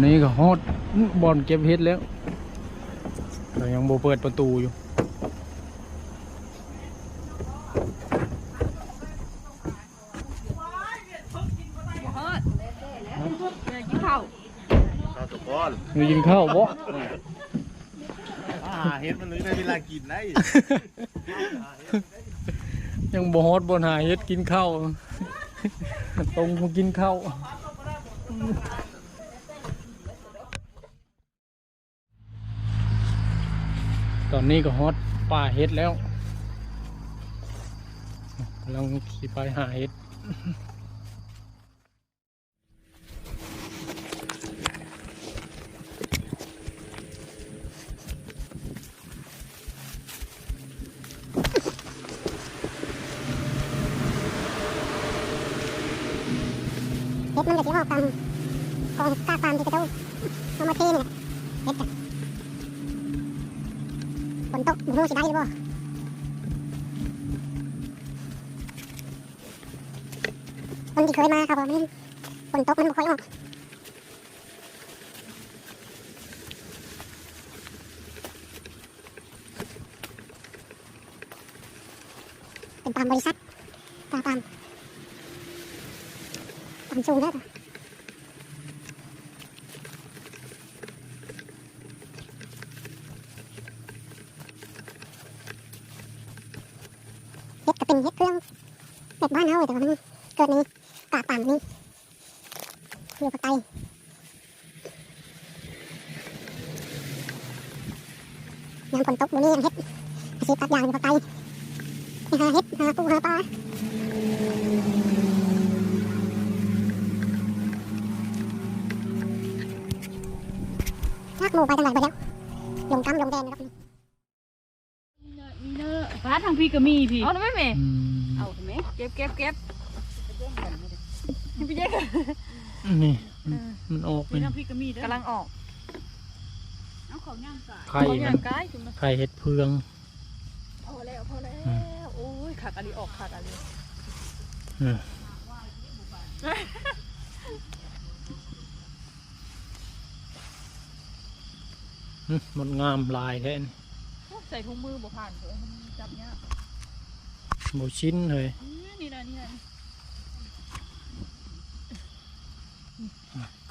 นี้ก็ฮอดบอลเก็บเห็ดแล้วแต่ยังโบเปิดประตูอยู่กินข้าวตะก้อน มีกินข้าวบ่เห็ดมันเลยได้เวลากินได้ ยังบ่ฮอดบอลหาเห็ดกินข้าวตรงมากินข้าวตอนนี้ก็ฮอตป่าเห็ดแล้วกำลังขี่ไปหาเห็ดเห็ดมันจะที่ออกตามกองกาตามที่กระเจ้าเอามาเทนี่เห็ดกันฝนตกมันรู้สิได้หรือเปล่าคนที่เคยมาครับผมฝนตกมันไม่ค่อยออกเป็นตามบริษัทตามสูงได้ต่อเห็ดก็เป็นเห็ดเครื่องแบบบ้านเราแต่ว่ามันเกิดในป่าป่ามนี้อยู่ภาคใต้ยามฝนตกบนนี้เห็ดอาชีพตัดยางอยู่ภาคใต้ไปหาเห็ดหาปูหาปลาลากหมูไปทางไหนไปแล้วลงกำลงแดนนะครับมีเนอะฟ้าทางพี่ก็มีพี่เอาไม่เมย์ อืม เอาไหมเก็บพี่แยกนี่มันออกไป พี่ทางพี่ก็มีกำลังออกเอาของย่างกาย ไข่ ของ มั ย่าน งกายคุณมา ไข่เห็ดเพือง พอแล้วโอ้ยขาดอะไรออกขาดอะไร หมดงามลายแท้นี่ ใส่ถุงมือบ่ผ่านเลยมันจับเนี้ย หมูชิ้นเลย นี่นะ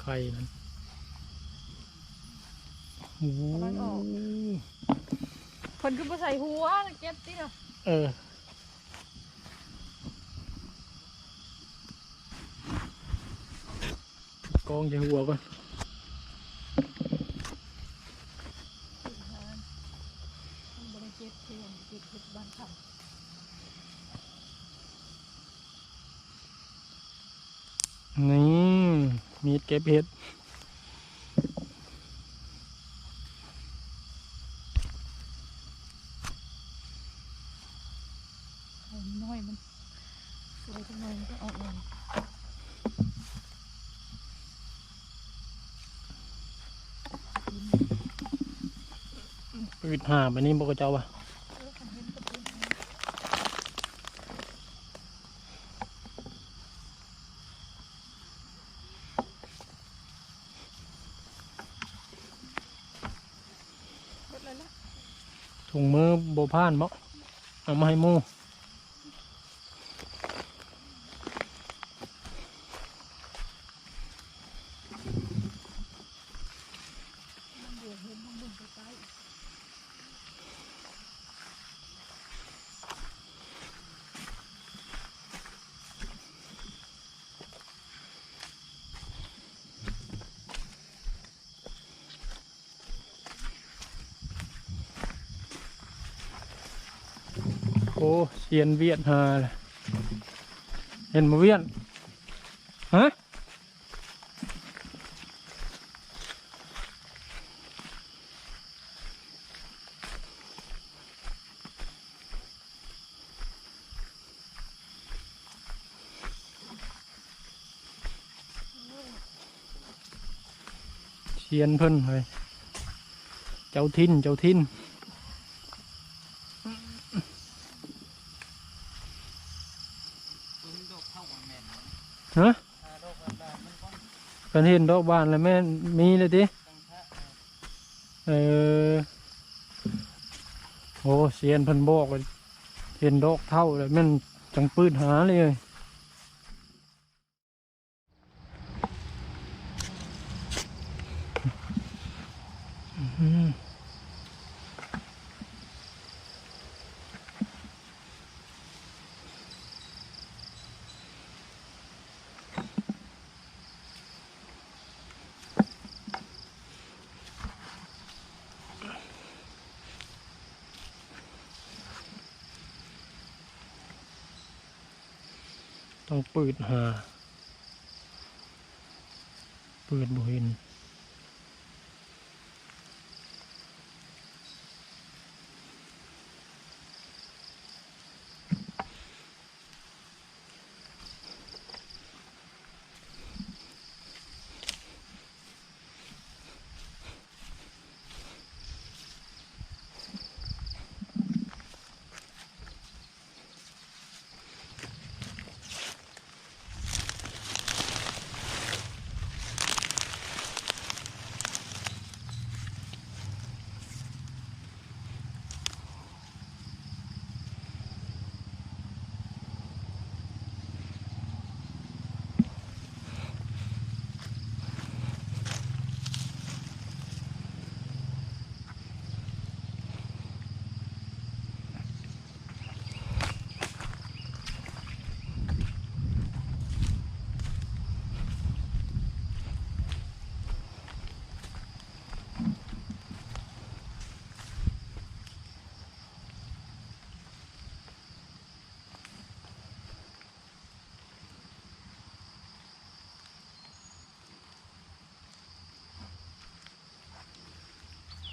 ไข่มันโอ้โห คนคือบ่ใส่หัวเก็บติเนาะ กองใส่หัวก่อนนี่มีดเก็บเห็ดน้อยมันสวยจังเลยก็ออกเลยปืดหาไปนี่บอกเจ้าป่ะถุงมือโบพานบ่เอามาให้หมูโอ้เซียนเวียดหาเลยเห็นมาเวียนฮะเซียนเพิ่นเลยเจ้าทินฮะ กันเห็นดอกบานแล้วแม่มีเลยดิโอ้เสียนเพันบอกเลยเห็นดอกเท่าเลยแม่นจังปืนหาเลยต้องปืนหาปืนบ่เห็น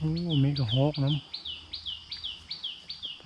โอ้มีกระหอกน้ำไป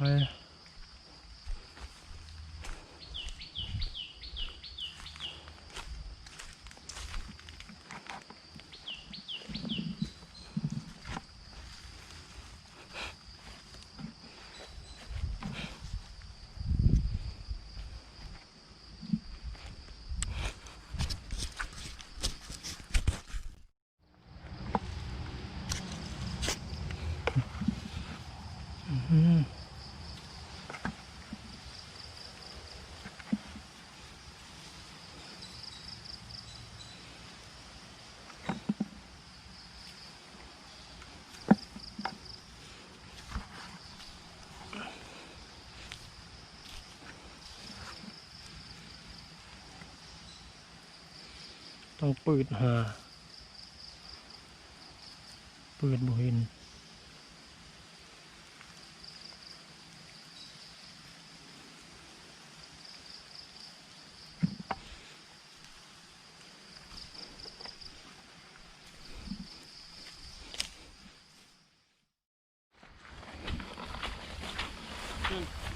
ต้องปืนหาปืนบ่เห็น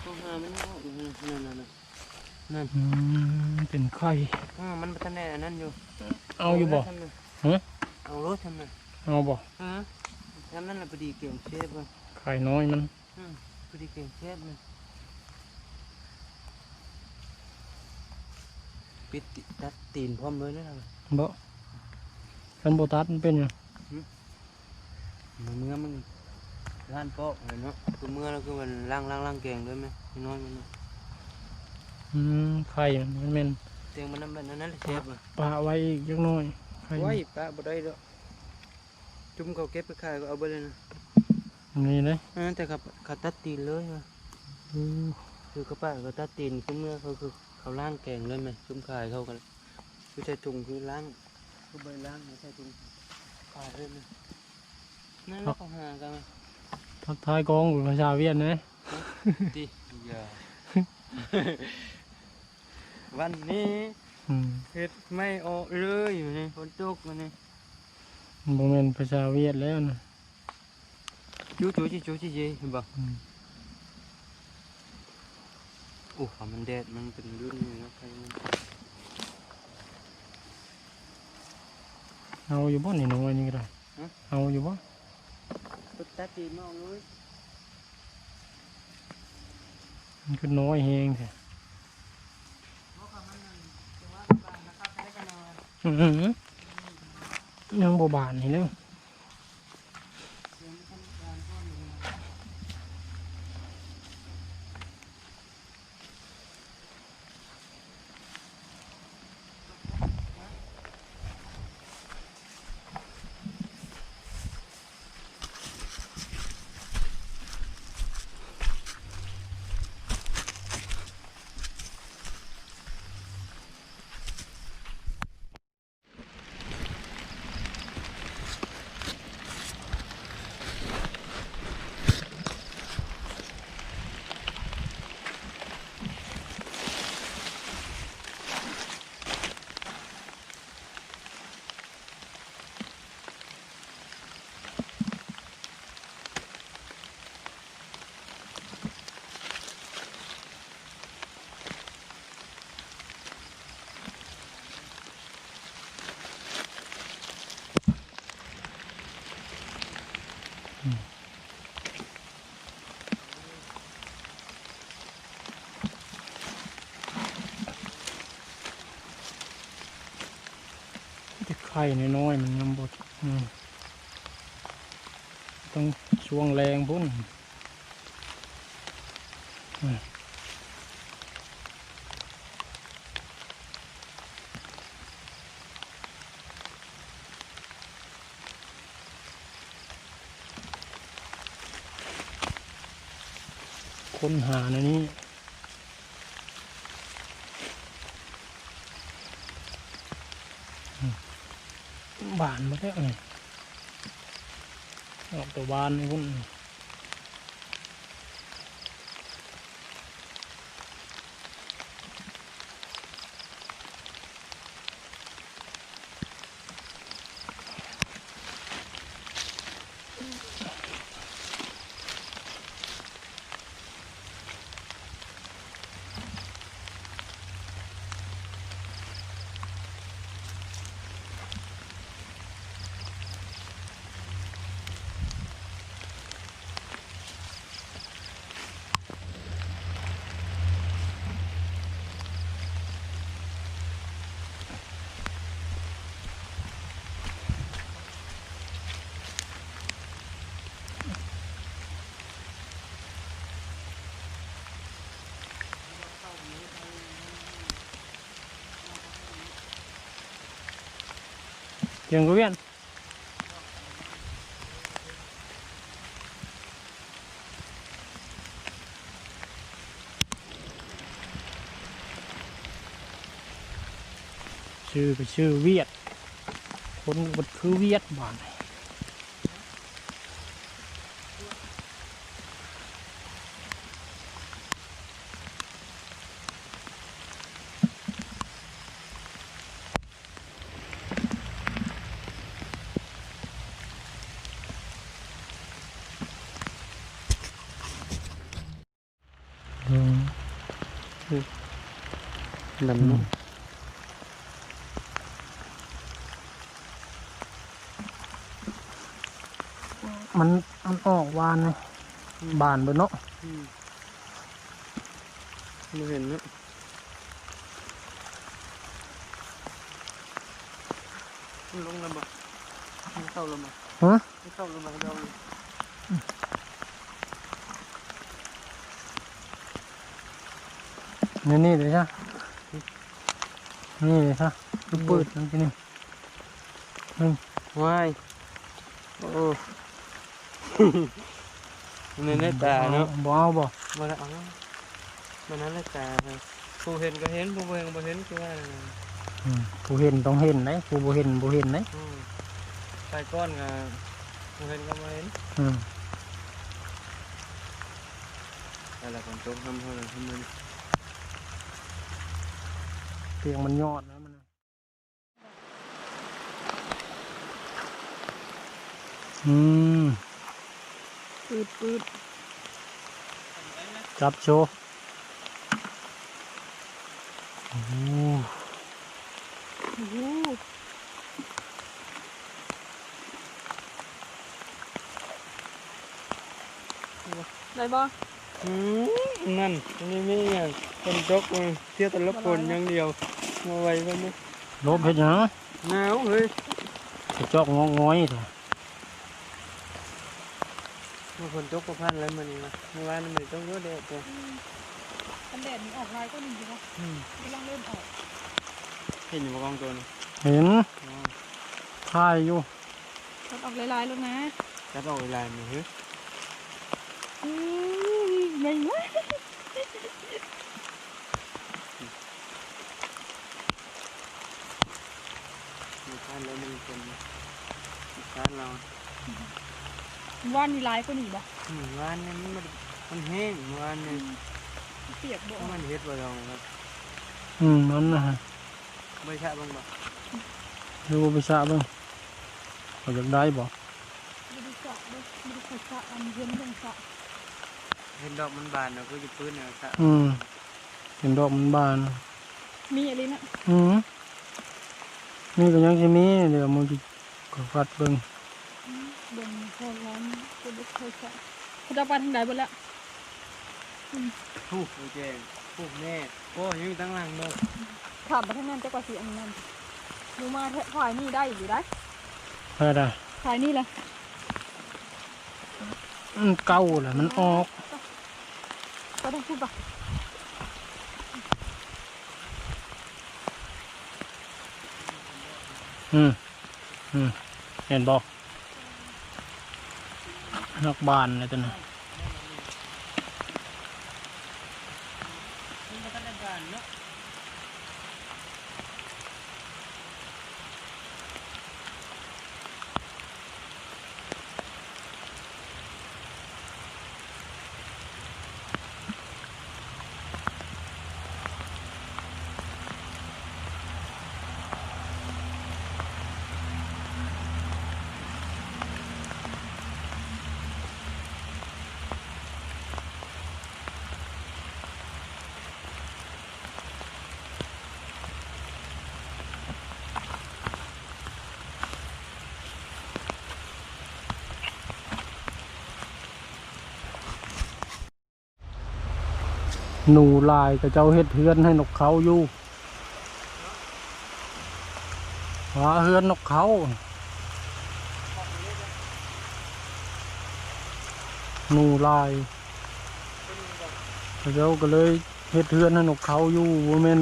ตัวหามันออกนั่นเป็นไข่ มันพัฒนาอันนั้นอยู่ เอาอยู่บ่ฮะ เอารถทำเลย เอาบ่ ทำนั่นแหละพอดีเกี่ยวเชฟเลย ไข่น้อยมัน พอดีเกี่ยวเชฟเลยปิดตัดตีนพร้อมเลยนะ บ่คันโบตัสมันเป็นยัง เมื่อมันล้านโป๊ะเลยเนาะคือเมื่อแล้วคือมันล่างแกงด้วยไหมน้อยมัน ไข่มันเป็น เตียงมันนั่นเชฟอ่ะ ปลาไว้อีกยังน้อยไข่ ไว้ปะบ่ได้ดอกจุ่มเขาเก็บไปขายก็เอาไปเลยนะ นี่เลย แต่เขาตัดตีนเลยว่ะคือเขาป้าเขาตัดตีนคือเมื่อเขาคือเขาล้างแกงเลยไหมจุ่มขายเขากันคือใช้ถุงคือล้างคือใบล้างไม่ใช่ถุงขายเลยนะนั่นเราหากัน ทักทายกองภาษาเวียดนะ ดีอย่าวันนี้เห็ดไม่ออกเลยอยู่ในฝนตกมาเนี่ย โมเมนภาษาเวียดแล้วนะ chú chị ห็นบ่โอ้มันแดดมันเป็นรุ่นนี้นะใครมัน เอาอยู่บ่นี่น้อยนี่ก็ได้เอาอยู่บ่ ตุ๊ดตาตีมองเลย มันคือน้อยแฮงแท้ ยังโบบานนี่เนาะจะไข่น้อยๆมันยังบดต้องช่วงแรงพุ่นค้นหาในนี้บานมาแล้วไงออกตัวบานนี่พุ่นเจียงกูเวียนชื่อก็ชื่อเวียดคนบดคือเวียดบ้านลำนู้น มันออกวานเลยบานบนเนาะ ไม่เห็นนะมันลงแล้วบ่มันเข้าแล้วบ่ ฮะ มันเข้าแล้วบ่เราเลย นี่เลยใช่นี่เลยใช่ลูกปืดนั่นที่นี่ ว้ายโอ้ในหน้าตาเนาะ บ่เอาบ่ มาแล้วมันนั้นหน้าตาผู้เห็นก็เห็นผู้บ่เห็นก็บ่เห็นคือว่า ผู้เห็นต้องเห็นไหมผู้บ่เห็นบ่เห็นไหม ไปก้อนก็ผู้เห็นก็บ่เห็นอะไรของโจ๊กทำเท่านั้นทำมัน เตียงมันยอดนะมันปืดจับโชว์โอ้โห ได้บ่ นั่นนี่ไม่อย่างคนโจ๊กมันเที่ยวแต่ละคนอย่างเดียวมาไว้บ้างไหม ลบเห็นยัง หนาวเฮ้ย กระจอกงอกง้อยเถอะ เมื่อฝนตกก็พันแล้วมันนี่นะเมื่อวานมันต้องเยอะเด็ดเลย อันแดดนี่ออกลายก็หนึ่งดีวะกำลังเริ่มออก เห็นอยู่บนกองตัวนี้ เห็นถ่ายอยู่ มันออกลายๆแล้วนะ จัดออกลายมือเฮ้ย ใหญ่มาก มีพันแล้วมันเป็นพันเรา ว่านนี่ลายก็หนีบ่ วานนี่มันแห้งวานนี่ เปียกบ่ เพราะมันเฮ็ดบ่เราครับ นั่นนะฮะ ไม่ใช่บ้างบ่ ดูไปสระเบ้างเขาอยากได้บ่ ไม่ได้สระไม่ได้ใส่สระอันเย็นยังสระ เห็นดอกมันบานเราก็จะพื้นเนี่ยสะ เห็นดอกมันบาน มีอะไรนะ นี่ก็ยังจะมีเดี๋ยวมึงจะฟัดเบิ่ง บนโคนร้อนก็ได้ใส่สระเขาจะไปทางไหนบ้างละ ทูบโอเคทูบแน่โอ้ยังตั้งหลังเนาะ ถามไปทางนั้นจะกว่าสีอันนั้นดูมาถ่ายนี่ได้อยู่ได้ เพื่อได้ ถ่ายนี่แหละ เก่าแหละมันออก ก็ต้องพูดป่ะ เห็นบอกนักบานเลยตัวนี้ มันก็ได้บานเนาะ หนูลายกับเจ้าเฮ็ดเฮือนให้นกเขาอยู่หาเฮือนนกเขาหนูลายกับเจ้าก็เลยเฮ็ดเฮือนให้นกเขาอยู่บ่แม่น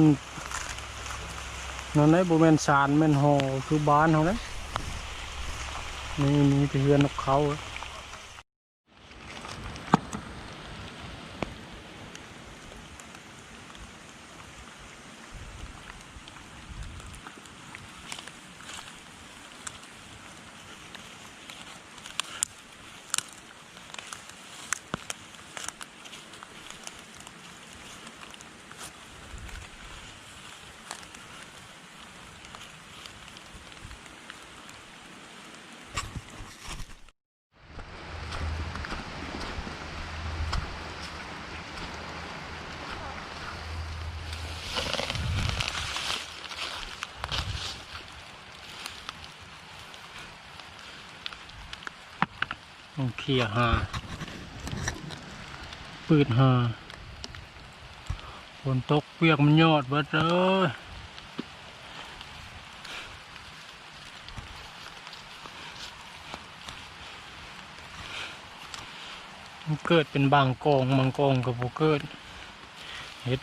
นั่นไหนบ่แม่นศาลแม่นหอคือบ้านเขาเลยนี่มีแต่เฮือนนกเขาต้องเคลียร์หาปืดหาฝนตกเปียกมันยอดเบิดเลยมันเกิดเป็นบางกองกับบ่เกิดเฮ็ด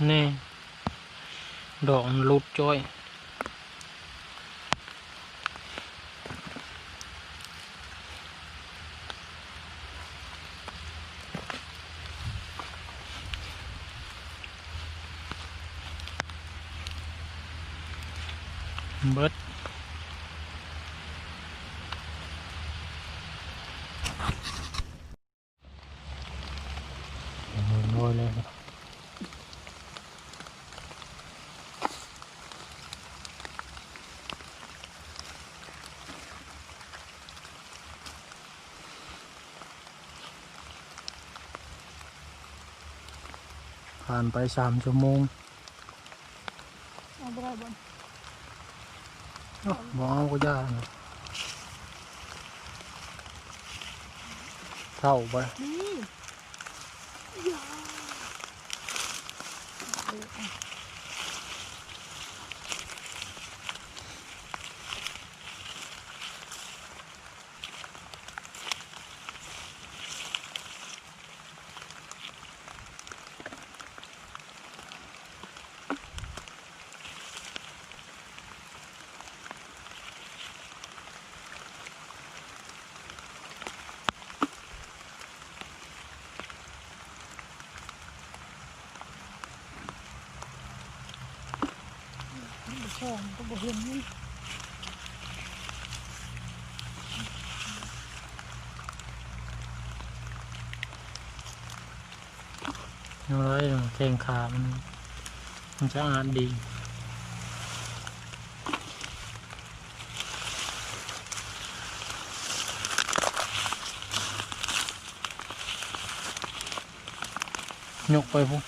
นี่ดอกมันหลุดจ้อย เบิดน้อยเลยผ่านไป3 ชั่วโมง เอาบ่ได้บ่ บ่เอาก็ยากนะเท่าไป นี่ยา ช่องก็บ่เห็นนี่ เอาไว้แข้งขามันจะอาดดียกไปปุ๊บ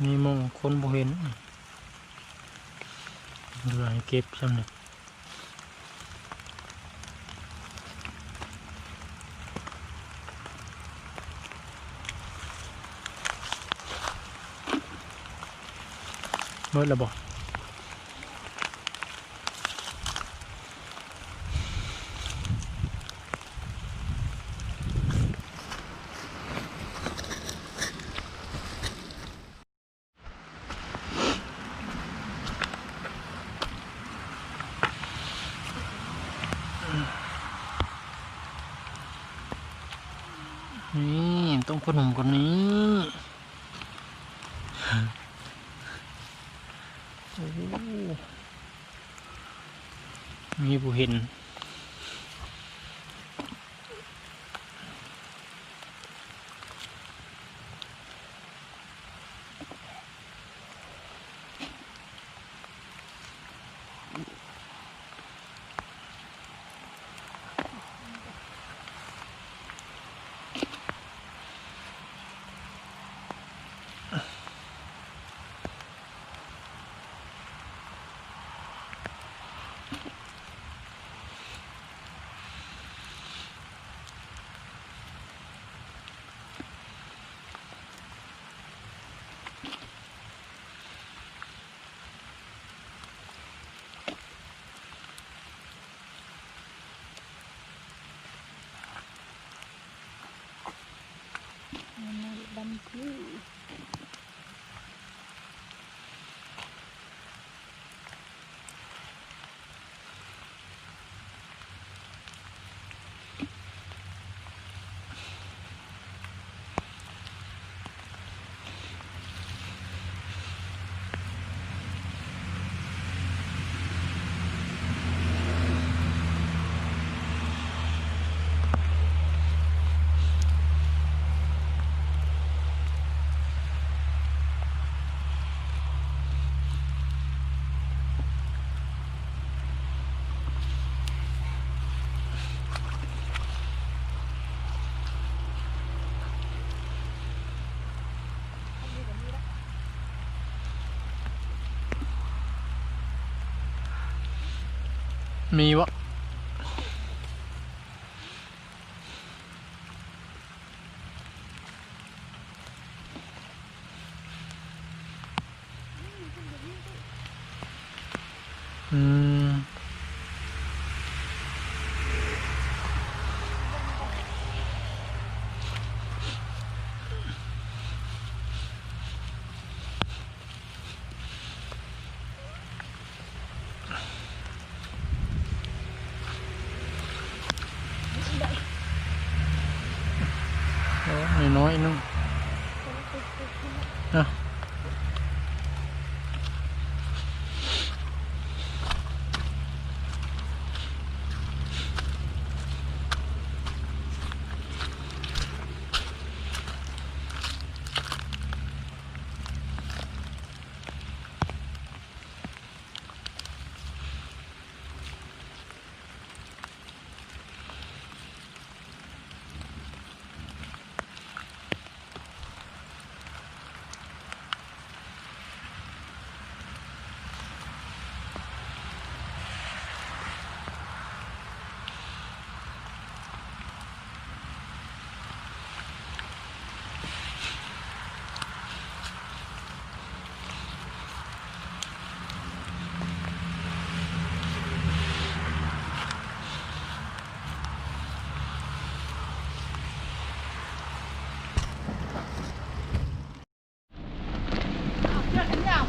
มีมองคนบ่เห็นเหลือให้เก็บซ้ำเนี่ยเมื่อระบอกนี่ต้องขนมคนนี้โอ้มีผู้เห็นบันทึก มีวะ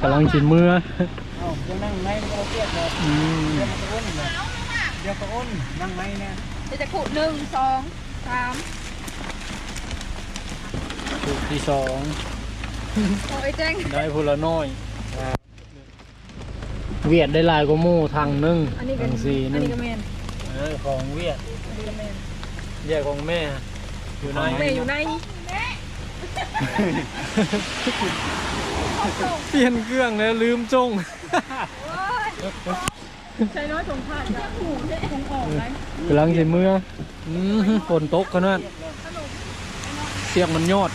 กำลังสิเมื่อ เอาจะนั่งไหมเอาเปียกเลย อืม เดี๋ยวก็อ้นเลยเดี๋ยวก็อ้นนั่งไหมเนี่ย เดี๋ยวจะขุ1 2 3 จุดที่สอง โอ้ยแจ้ง ได้พละน้อย เวียดได้หลายกว่าหมู่ทางหนึง อันนี้ก็ ทางสี่ อัน นึง นี้ก็แมน ของเวียด อันนี้ก็แมน แยกของแม่อยู่ใน แม่อยู่ใน เปลี่ยนเครื่องแล้วลืมจง ใช้น้อยสงผ่านจะหูได้คงออกไหม กำลังสิเมื่อฝนตกขนาดเสียงมันยอด